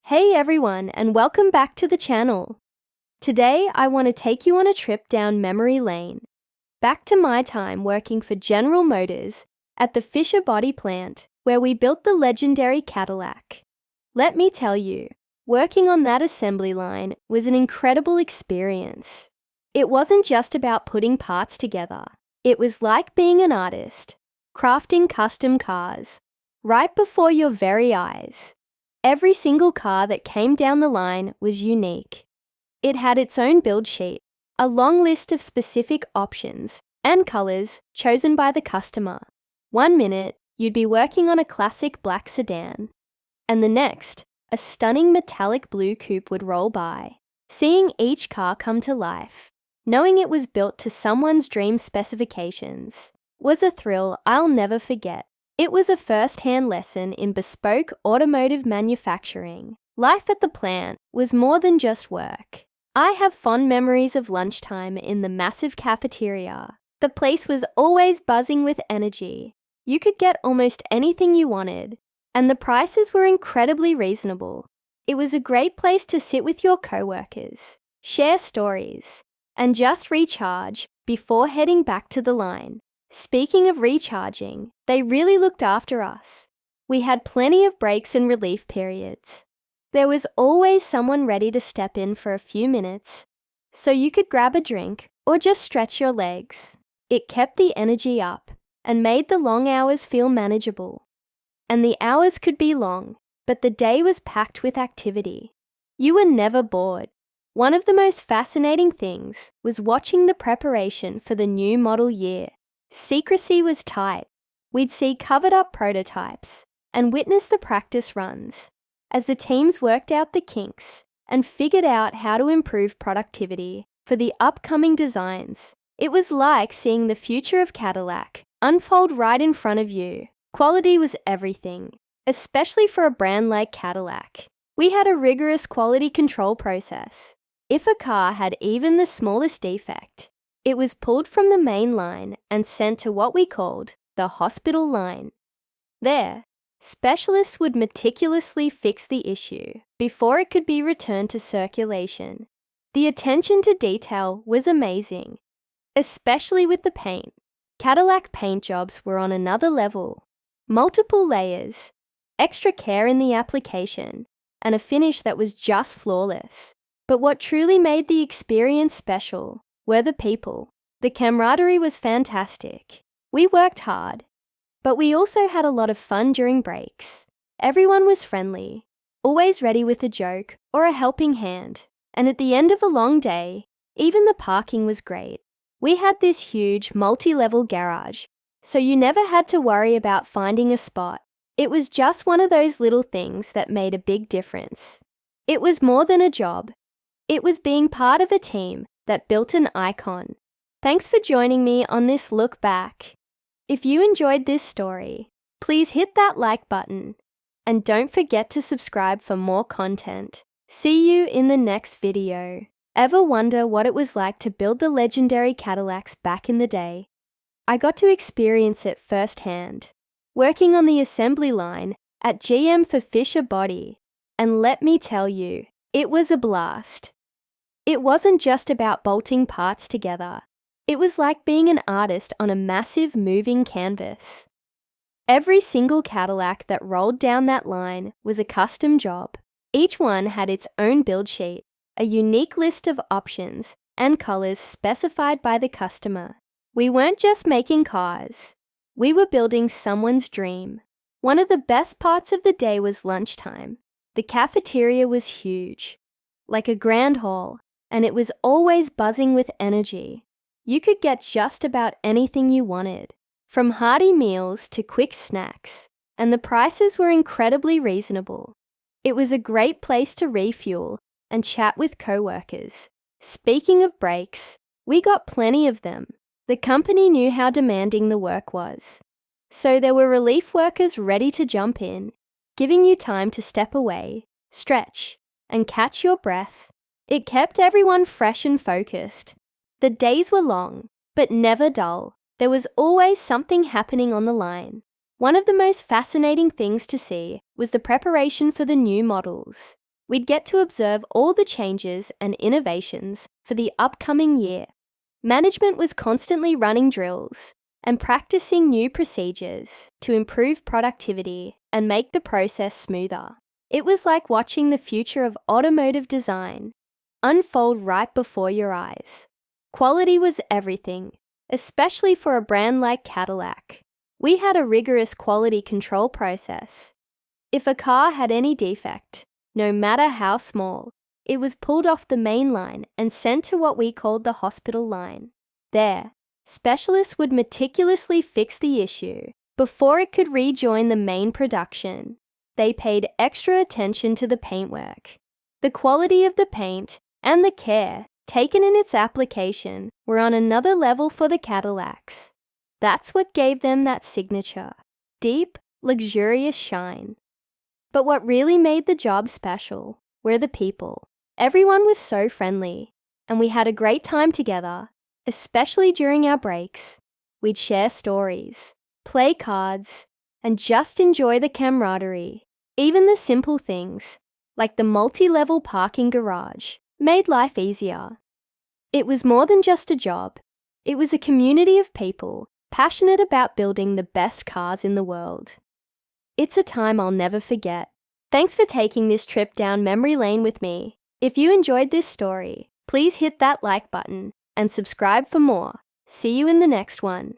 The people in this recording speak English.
Hey everyone, and welcome back to the channel. Today, I want to take you on a trip down memory lane, back to my time working for General Motors at the Fisher Body plant, where we built the legendary Cadillac. Let me tell you, working on that assembly line was an incredible experience. It wasn't just about putting parts together. It was like being an artist, crafting custom cars, right before your very eyes. Every single car that came down the line was unique. It had its own build sheet, a long list of specific options and colors chosen by the customer. One minute, you'd be working on a classic black sedan, and the next, a stunning metallic blue coupe would roll by. Seeing each car come to life, knowing it was built to someone's dream specifications, was a thrill I'll never forget. It was a first-hand lesson in bespoke automotive manufacturing. Life at the plant was more than just work. I have fond memories of lunchtime in the massive cafeteria. The place was always buzzing with energy. You could get almost anything you wanted, and the prices were incredibly reasonable. It was a great place to sit with your co-workers, share stories, and just recharge before heading back to the line. Speaking of recharging, they really looked after us. We had plenty of breaks and relief periods. There was always someone ready to step in for a few minutes, so you could grab a drink or just stretch your legs. It kept the energy up and made the long hours feel manageable. And the hours could be long, but the day was packed with activity. You were never bored. One of the most fascinating things was watching the preparation for the new model year. Secrecy was tight. We'd see covered-up prototypes and witness the practice runs as the teams worked out the kinks and figured out how to improve productivity for the upcoming designs. It was like seeing the future of Cadillac unfold right in front of you. Quality was everything, especially for a brand like Cadillac. We had a rigorous quality control process. If a car had even the smallest defect, it was pulled from the main line and sent to what we called the hospital line. There, specialists would meticulously fix the issue before it could be returned to circulation. The attention to detail was amazing, especially with the paint. Cadillac paint jobs were on another level. Multiple layers, extra care in the application, and a finish that was just flawless. But what truly made the experience special were the people. The camaraderie was fantastic. We worked hard, but we also had a lot of fun during breaks. Everyone was friendly, always ready with a joke or a helping hand. And at the end of a long day, even the parking was great. We had this huge, multi-level garage, so you never had to worry about finding a spot. It was just one of those little things that made a big difference. It was more than a job. It was being part of a team that built an icon. Thanks for joining me on this look back. If you enjoyed this story, please hit that like button and don't forget to subscribe for more content. See you in the next video. Ever wonder what it was like to build the legendary Cadillacs back in the day? I got to experience it firsthand, working on the assembly line at GM for Fisher Body, and let me tell you, it was a blast. It wasn't just about bolting parts together. It was like being an artist on a massive moving canvas. Every single Cadillac that rolled down that line was a custom job. Each one had its own build sheet, a unique list of options and colors specified by the customer. We weren't just making cars. We were building someone's dream. One of the best parts of the day was lunchtime. The cafeteria was huge, like a grand hall, and it was always buzzing with energy. You could get just about anything you wanted, from hearty meals to quick snacks, and the prices were incredibly reasonable. It was a great place to refuel and chat with co-workers. Speaking of breaks, we got plenty of them. The company knew how demanding the work was, so there were relief workers ready to jump in, giving you time to step away, stretch, and catch your breath. It kept everyone fresh and focused. The days were long, but never dull. There was always something happening on the line. One of the most fascinating things to see was the preparation for the new models. we'd get to observe all the changes and innovations for the upcoming year. Management was constantly running drills and practicing new procedures to improve productivity and make the process smoother. It was like watching the future of automotive design unfold right before your eyes. Quality was everything, especially for a brand like Cadillac. We had a rigorous quality control process. If a car had any defect, no matter how small, it was pulled off the main line and sent to what we called the hospital line. There, specialists would meticulously fix the issue before it could rejoin the main production. They paid extra attention to the paintwork. The quality of the paint and the care taken in its application were on another level for the Cadillacs. That's what gave them that signature, deep, luxurious shine. But what really made the job special were the people. Everyone was so friendly, and we had a great time together, especially during our breaks. We'd share stories, play cards, and just enjoy the camaraderie. Even the simple things, like the multi-level parking garage, made life easier. It was more than just a job. It was a community of people passionate about building the best cars in the world. It's a time I'll never forget. Thanks for taking this trip down memory lane with me. If you enjoyed this story, please hit that like button and subscribe for more. See you in the next one.